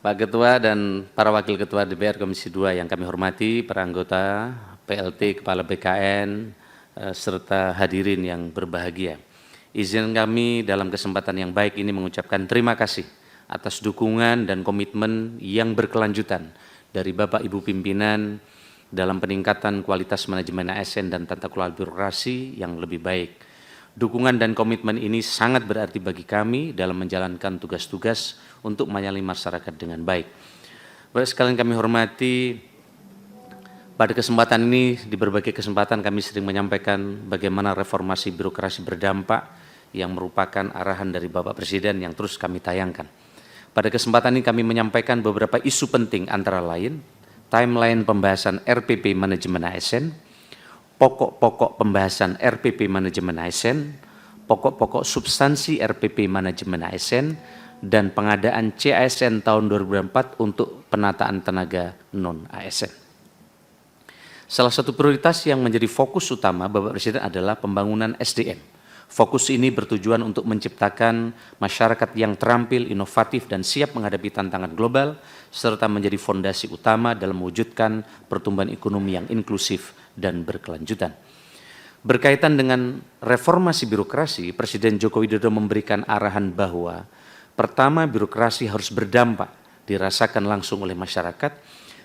Pak Ketua dan para Wakil Ketua DPR Komisi 2 yang kami hormati, para anggota, PLT, Kepala BKN, serta hadirin yang berbahagia. Izin kami dalam kesempatan yang baik ini mengucapkan terima kasih atas dukungan dan komitmen yang berkelanjutan dari Bapak Ibu pimpinan dalam peningkatan kualitas manajemen ASN dan tata kelola birokrasi yang lebih baik. Dukungan dan komitmen ini sangat berarti bagi kami dalam menjalankan tugas-tugas untuk melayani masyarakat dengan baik. Bapak sekalian kami hormati, pada kesempatan ini, di berbagai kesempatan kami sering menyampaikan bagaimana reformasi birokrasi berdampak yang merupakan arahan dari Bapak Presiden yang terus kami tayangkan. Pada kesempatan ini kami menyampaikan beberapa isu penting antara lain, timeline pembahasan RPP Manajemen ASN, pokok-pokok pembahasan RPP Manajemen ASN, pokok-pokok substansi RPP Manajemen ASN, dan pengadaan CASN tahun 2004 untuk penataan tenaga non-ASN. Salah satu prioritas yang menjadi fokus utama Bapak Presiden adalah pembangunan SDM. Fokus ini bertujuan untuk menciptakan masyarakat yang terampil, inovatif, dan siap menghadapi tantangan global, serta menjadi fondasi utama dalam mewujudkan pertumbuhan ekonomi yang inklusif dan berkelanjutan. Berkaitan dengan reformasi birokrasi, Presiden Joko Widodo memberikan arahan bahwa pertama, birokrasi harus berdampak, dirasakan langsung oleh masyarakat.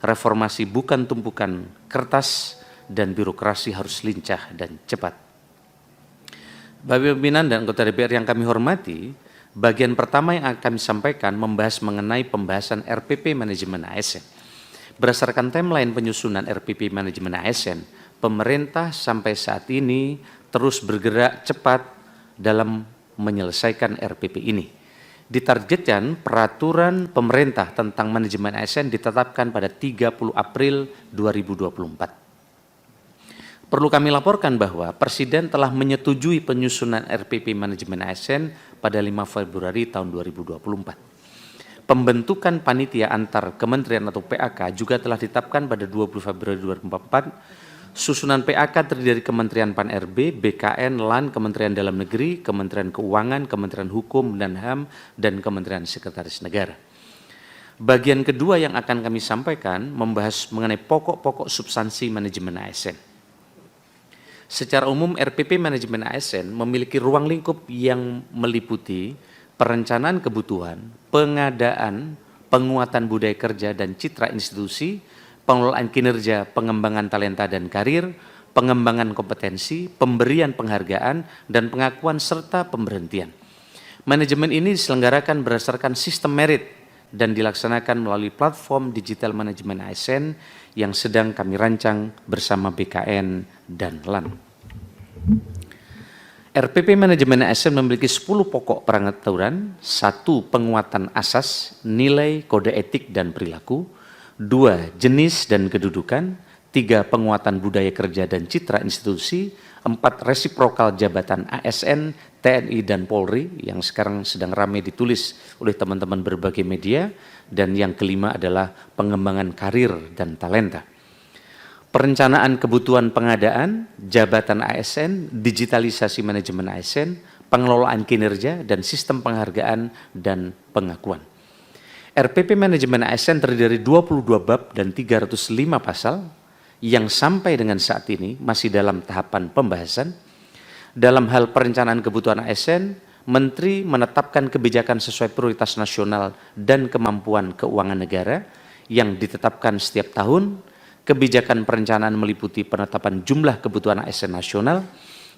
Reformasi bukan tumpukan kertas dan birokrasi harus lincah dan cepat. Bapak pimpinan dan anggota DPR yang kami hormati, bagian pertama yang akan kami sampaikan membahas mengenai pembahasan RPP Manajemen ASN. Berdasarkan timeline penyusunan RPP Manajemen ASN, pemerintah sampai saat ini terus bergerak cepat dalam menyelesaikan RPP ini. Ditargetkan peraturan pemerintah tentang manajemen ASN ditetapkan pada 30 April 2024. Perlu kami laporkan bahwa Presiden telah menyetujui penyusunan RPP Manajemen ASN pada 5 Februari tahun 2024. Pembentukan panitia antar kementerian atau PAK juga telah ditetapkan pada 20 Februari 2024. Susunan PAK terdiri dari Kementerian Pan-RB, BKN, LAN, Kementerian Dalam Negeri, Kementerian Keuangan, Kementerian Hukum dan HAM, dan Kementerian Sekretaris Negara. Bagian kedua yang akan kami sampaikan membahas mengenai pokok-pokok substansi manajemen ASN. Secara umum, RPP Manajemen ASN memiliki ruang lingkup yang meliputi perencanaan kebutuhan, pengadaan, penguatan budaya kerja dan citra institusi, pengelolaan kinerja, pengembangan talenta dan karir, pengembangan kompetensi, pemberian penghargaan, dan pengakuan serta pemberhentian. Manajemen ini diselenggarakan berdasarkan sistem merit dan dilaksanakan melalui platform digital manajemen ASN yang sedang kami rancang bersama BKN dan LAN. RPP Manajemen ASN memiliki 10 pokok peraturan, 1. Penguatan asas, nilai, kode etik, dan perilaku, 2. Jenis dan kedudukan, 3. Penguatan budaya kerja dan citra institusi, 4. Resiprokal jabatan ASN, TNI, dan Polri yang sekarang sedang ramai ditulis oleh teman-teman berbagai media, dan yang kelima adalah pengembangan karir dan talenta. Perencanaan kebutuhan pengadaan, jabatan ASN, digitalisasi manajemen ASN, pengelolaan kinerja, dan sistem penghargaan dan pengakuan. RPP Manajemen ASN terdiri dari 22 bab dan 305 pasal yang sampai dengan saat ini masih dalam tahapan pembahasan. Dalam hal perencanaan kebutuhan ASN, Menteri menetapkan kebijakan sesuai prioritas nasional dan kemampuan keuangan negara yang ditetapkan setiap tahun. Kebijakan perencanaan meliputi penetapan jumlah kebutuhan ASN nasional,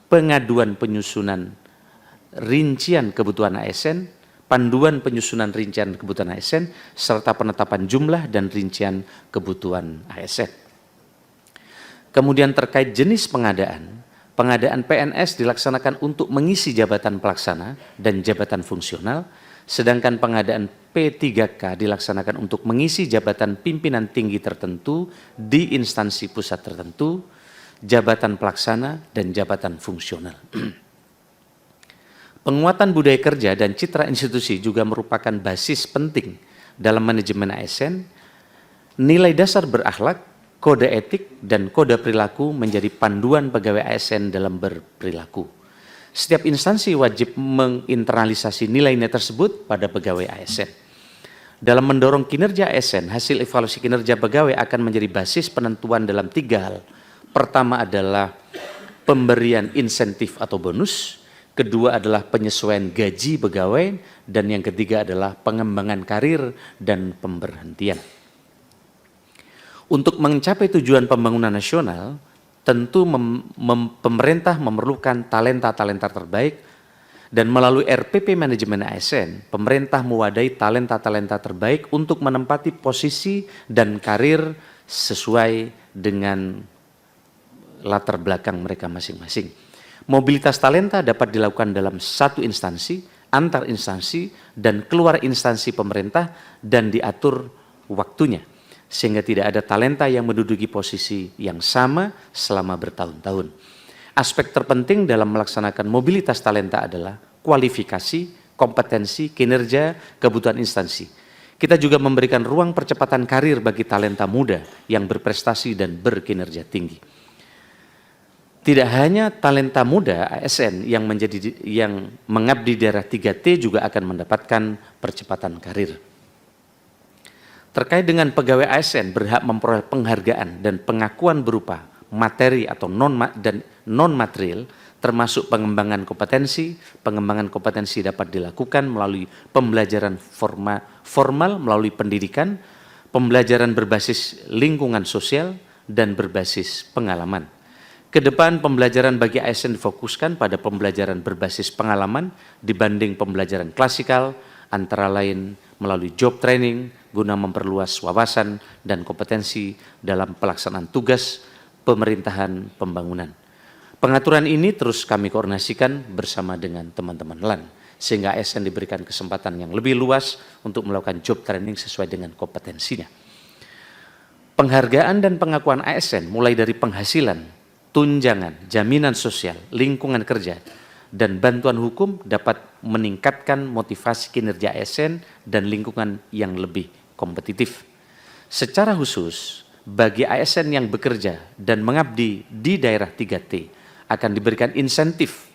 pengaduan penyusunan rincian kebutuhan ASN, panduan penyusunan rincian kebutuhan ASN, serta penetapan jumlah dan rincian kebutuhan ASN. Kemudian terkait jenis pengadaan, pengadaan PNS dilaksanakan untuk mengisi jabatan pelaksana dan jabatan fungsional, sedangkan pengadaan P3K dilaksanakan untuk mengisi jabatan pimpinan tinggi tertentu di instansi pusat tertentu, jabatan pelaksana, dan jabatan fungsional. Penguatan budaya kerja dan citra institusi juga merupakan basis penting dalam manajemen ASN. Nilai dasar berakhlak, kode etik, dan kode perilaku menjadi panduan pegawai ASN dalam berperilaku. Setiap instansi wajib menginternalisasi nilai-nilai tersebut pada pegawai ASN. Dalam mendorong kinerja ASN, hasil evaluasi kinerja pegawai akan menjadi basis penentuan dalam 3 hal. Pertama adalah pemberian insentif atau bonus, kedua adalah penyesuaian gaji pegawai, dan yang ketiga adalah pengembangan karir dan pemberhentian. Untuk mencapai tujuan pembangunan nasional, tentu pemerintah memerlukan talenta-talenta terbaik, dan melalui RPP Manajemen ASN, pemerintah mewadahi talenta-talenta terbaik untuk menempati posisi dan karir sesuai dengan latar belakang mereka masing-masing. Mobilitas talenta dapat dilakukan dalam satu instansi, antar instansi, dan keluar instansi pemerintah, dan diatur waktunya, sehingga tidak ada talenta yang menduduki posisi yang sama selama bertahun-tahun. Aspek terpenting dalam melaksanakan mobilitas talenta adalah kualifikasi, kompetensi, kinerja, kebutuhan instansi. Kita juga memberikan ruang percepatan karir bagi talenta muda yang berprestasi dan berkinerja tinggi. Tidak hanya talenta muda ASN yang mengabdi di daerah 3T juga akan mendapatkan percepatan karir. Terkait dengan pegawai ASN berhak memperoleh penghargaan dan pengakuan berupa materi atau non-material, termasuk pengembangan kompetensi. Pengembangan kompetensi dapat dilakukan melalui pembelajaran formal melalui pendidikan, pembelajaran berbasis lingkungan sosial, dan berbasis pengalaman. Kedepan pembelajaran bagi ASN difokuskan pada pembelajaran berbasis pengalaman dibanding pembelajaran klasikal, antara lain melalui job training guna memperluas wawasan dan kompetensi dalam pelaksanaan tugas pemerintahan pembangunan. Pengaturan ini terus kami koordinasikan bersama dengan teman-teman LAN, sehingga ASN diberikan kesempatan yang lebih luas untuk melakukan job training sesuai dengan kompetensinya. Penghargaan dan pengakuan ASN mulai dari penghasilan, tunjangan, jaminan sosial, lingkungan kerja, dan bantuan hukum dapat meningkatkan motivasi kinerja ASN dan lingkungan yang lebih kompetitif. Secara khusus, bagi ASN yang bekerja dan mengabdi di daerah 3T akan diberikan insentif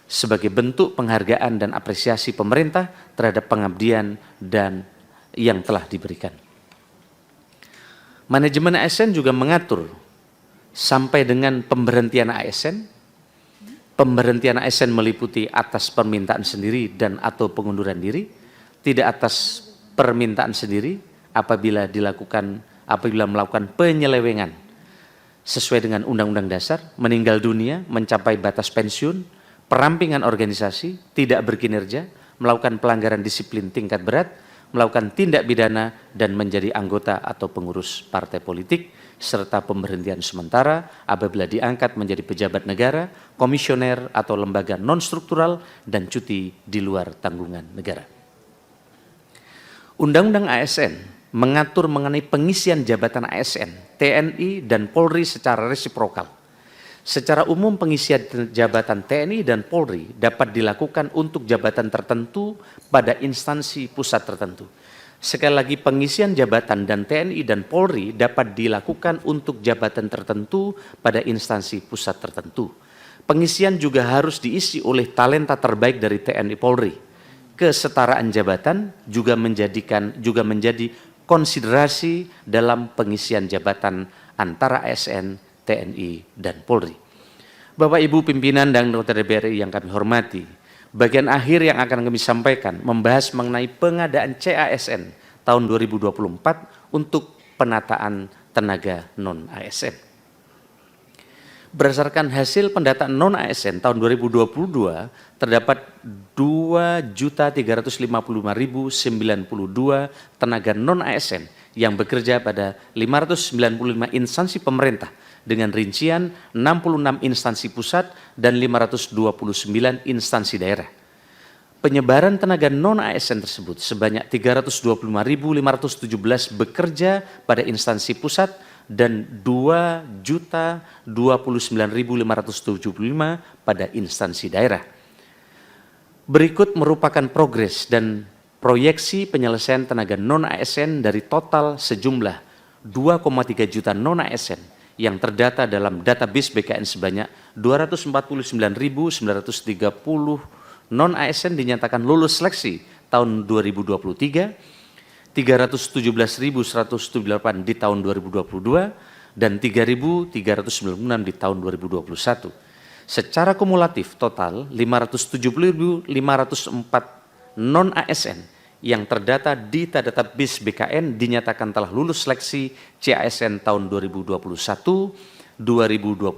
sebagai bentuk penghargaan dan apresiasi pemerintah terhadap pengabdian dan yang telah diberikan. Manajemen ASN juga mengatur sampai dengan pemberhentian ASN. Pemberhentian ASN meliputi atas permintaan sendiri dan atau pengunduran diri, tidak atas permintaan sendiri apabila melakukan penyelewengan sesuai dengan Undang-Undang Dasar, meninggal dunia, mencapai batas pensiun, perampingan organisasi, tidak berkinerja, melakukan pelanggaran disiplin tingkat berat, melakukan tindak pidana, dan menjadi anggota atau pengurus partai politik, serta pemberhentian sementara apabila diangkat menjadi pejabat negara, komisioner atau lembaga non-struktural, dan cuti di luar tanggungan negara. Undang-Undang ASN mengatur mengenai pengisian jabatan ASN, TNI, dan Polri secara resiprokal. Secara umum pengisian jabatan TNI dan Polri dapat dilakukan untuk jabatan tertentu pada instansi pusat tertentu. Sekali lagi, pengisian jabatan dan TNI dan Polri dapat dilakukan untuk jabatan tertentu pada instansi pusat tertentu. Pengisian juga harus diisi oleh talenta terbaik dari TNI Polri. Kesetaraan jabatan juga menjadi konsiderasi dalam pengisian jabatan antara ASN, TNI, dan Polri. Bapak Ibu pimpinan dan anggota DPR RI yang kami hormati, bagian akhir yang akan kami sampaikan membahas mengenai pengadaan CASN tahun 2024 untuk penataan tenaga non-ASN. Berdasarkan hasil pendataan non-ASN tahun 2022, terdapat 2.355.092 tenaga non-ASN yang bekerja pada 595 instansi pemerintah dengan rincian 66 instansi pusat dan 529 instansi daerah. Penyebaran tenaga non-ASN tersebut sebanyak 325.517 bekerja pada instansi pusat dan 2.029.575 pada instansi daerah. Berikut merupakan progres dan proyeksi penyelesaian tenaga non-ASN dari total sejumlah 2,3 juta non-ASN yang terdata dalam database BKN sebanyak 249.930 non-ASN dinyatakan lulus seleksi tahun 2023, 317.178 di tahun 2022, dan 3.396 di tahun 2021. Secara kumulatif total 570.504 non-ASN yang terdata di database BKN dinyatakan telah lulus seleksi CASN tahun 2021, 2022,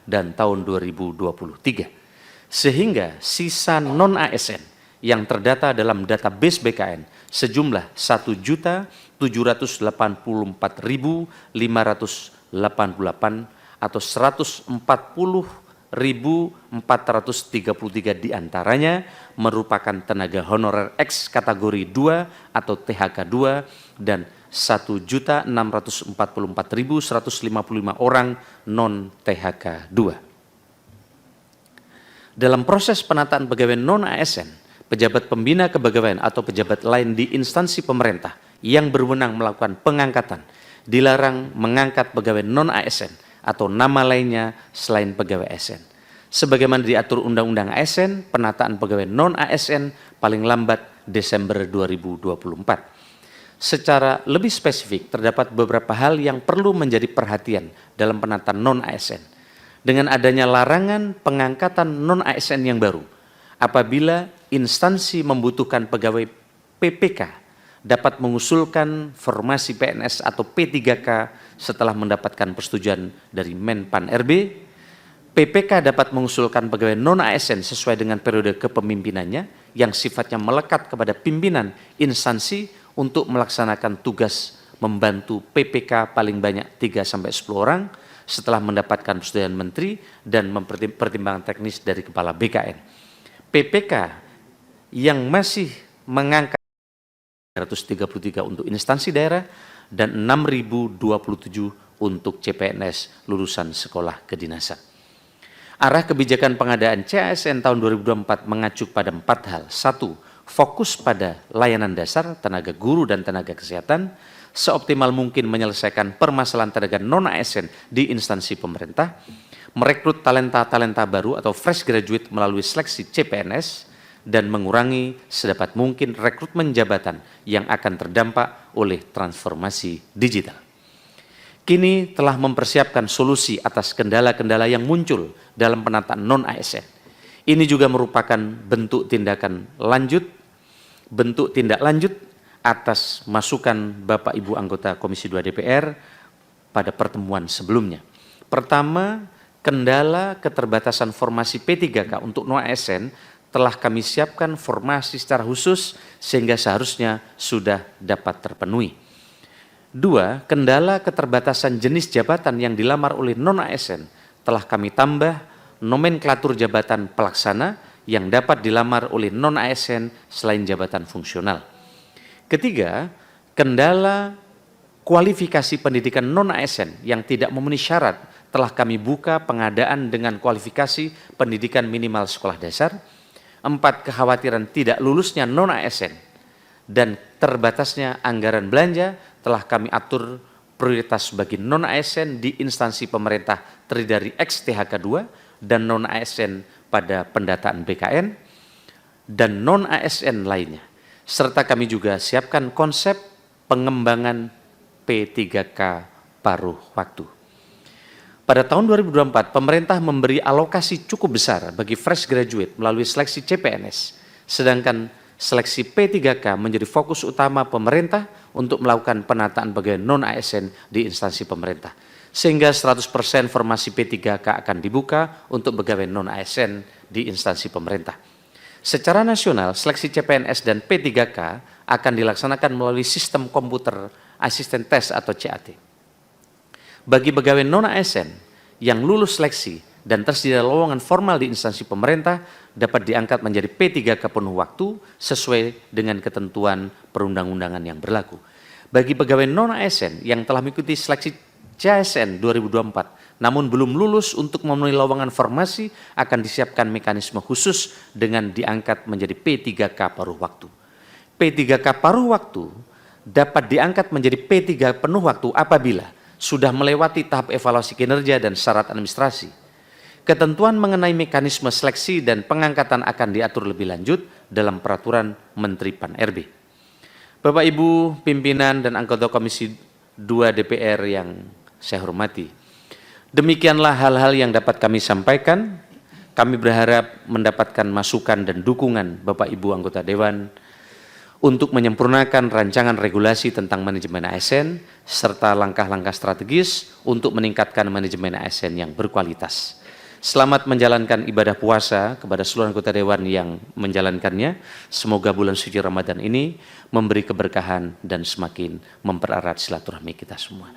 dan tahun 2023. Sehingga sisa non-ASN yang terdata dalam database BKN sejumlah 1.784.588 atau 140.433 diantaranya merupakan tenaga honorer X kategori 2 atau THK 2 dan 1.644.155 orang non THK 2. Dalam proses penataan pegawai non-ASN, pejabat pembina kepegawaian atau pejabat lain di instansi pemerintah yang berwenang melakukan pengangkatan dilarang mengangkat pegawai non-ASN atau nama lainnya selain pegawai ASN. Sebagaimana diatur Undang-Undang ASN, penataan pegawai non-ASN paling lambat Desember 2024. Secara lebih spesifik, terdapat beberapa hal yang perlu menjadi perhatian dalam penataan non-ASN. Dengan adanya larangan pengangkatan non-ASN yang baru, apabila instansi membutuhkan pegawai PPK dapat mengusulkan formasi PNS atau P3K setelah mendapatkan persetujuan dari Menpan RB. PPK dapat mengusulkan pegawai non-ASN sesuai dengan periode kepemimpinannya yang sifatnya melekat kepada pimpinan instansi untuk melaksanakan tugas membantu PPK paling banyak 3-10 orang setelah mendapatkan persetujuan Menteri dan pertimbangan teknis dari Kepala BKN. PPK yang masih mengangkat 333 untuk instansi daerah dan 6.027 untuk CPNS lulusan sekolah kedinasan. Arah kebijakan pengadaan CASN tahun 2024 mengacu pada 4 hal. 1. Fokus pada layanan dasar, tenaga guru dan tenaga kesehatan, seoptimal mungkin menyelesaikan permasalahan tenaga non-ASN di instansi pemerintah, merekrut talenta-talenta baru atau fresh graduate melalui seleksi CPNS, dan mengurangi sedapat mungkin rekrutmen jabatan yang akan terdampak oleh transformasi digital. Kini telah mempersiapkan solusi atas kendala-kendala yang muncul dalam penataan non-ASN. Ini juga merupakan bentuk tindak lanjut atas masukan Bapak Ibu anggota Komisi 2 DPR pada pertemuan sebelumnya. Pertama, kendala keterbatasan formasi P3K untuk non-ASN telah kami siapkan formasi secara khusus sehingga seharusnya sudah dapat terpenuhi. 2. Kendala keterbatasan jenis jabatan yang dilamar oleh non-ASN telah kami tambah nomenklatur jabatan pelaksana yang dapat dilamar oleh non-ASN selain jabatan fungsional. Ketiga, kendala kualifikasi pendidikan non-ASN yang tidak memenuhi syarat telah kami buka pengadaan dengan kualifikasi pendidikan minimal sekolah dasar. 4. Kekhawatiran tidak lulusnya non-ASN dan terbatasnya anggaran belanja telah kami atur prioritas bagi non-ASN di instansi pemerintah terdiri dari ex-THK 2 dan non-ASN pada pendataan BKN dan non-ASN lainnya. Serta kami juga siapkan konsep pengembangan P3K paruh waktu. Pada tahun 2024, pemerintah memberi alokasi cukup besar bagi fresh graduate melalui seleksi CPNS, sedangkan seleksi P3K menjadi fokus utama pemerintah untuk melakukan penataan pegawai non-ASN di instansi pemerintah. Sehingga 100% formasi P3K akan dibuka untuk pegawai non-ASN di instansi pemerintah. Secara nasional, seleksi CPNS dan P3K akan dilaksanakan melalui sistem komputer asisten tes atau CAT. Bagi pegawai non-ASN yang lulus seleksi dan tersedia lowongan formal di instansi pemerintah dapat diangkat menjadi P3K penuh waktu sesuai dengan ketentuan perundang-undangan yang berlaku. Bagi pegawai non-ASN yang telah mengikuti seleksi CASN 2024 namun belum lulus untuk memenuhi lowongan formasi akan disiapkan mekanisme khusus dengan diangkat menjadi P3K paruh waktu. P3K paruh waktu dapat diangkat menjadi P3 penuh waktu apabila sudah melewati tahap evaluasi kinerja dan syarat administrasi. Ketentuan mengenai mekanisme seleksi dan pengangkatan akan diatur lebih lanjut dalam peraturan Menteri Pan RB. Bapak Ibu pimpinan dan anggota Komisi 2 DPR yang saya hormati, demikianlah hal-hal yang dapat kami sampaikan. Kami berharap mendapatkan masukan dan dukungan Bapak Ibu anggota Dewan untuk menyempurnakan rancangan regulasi tentang manajemen ASN serta langkah-langkah strategis untuk meningkatkan manajemen ASN yang berkualitas. Selamat menjalankan ibadah puasa kepada seluruh anggota Dewan yang menjalankannya. Semoga bulan suci Ramadan ini memberi keberkahan dan semakin mempererat silaturahmi kita semua.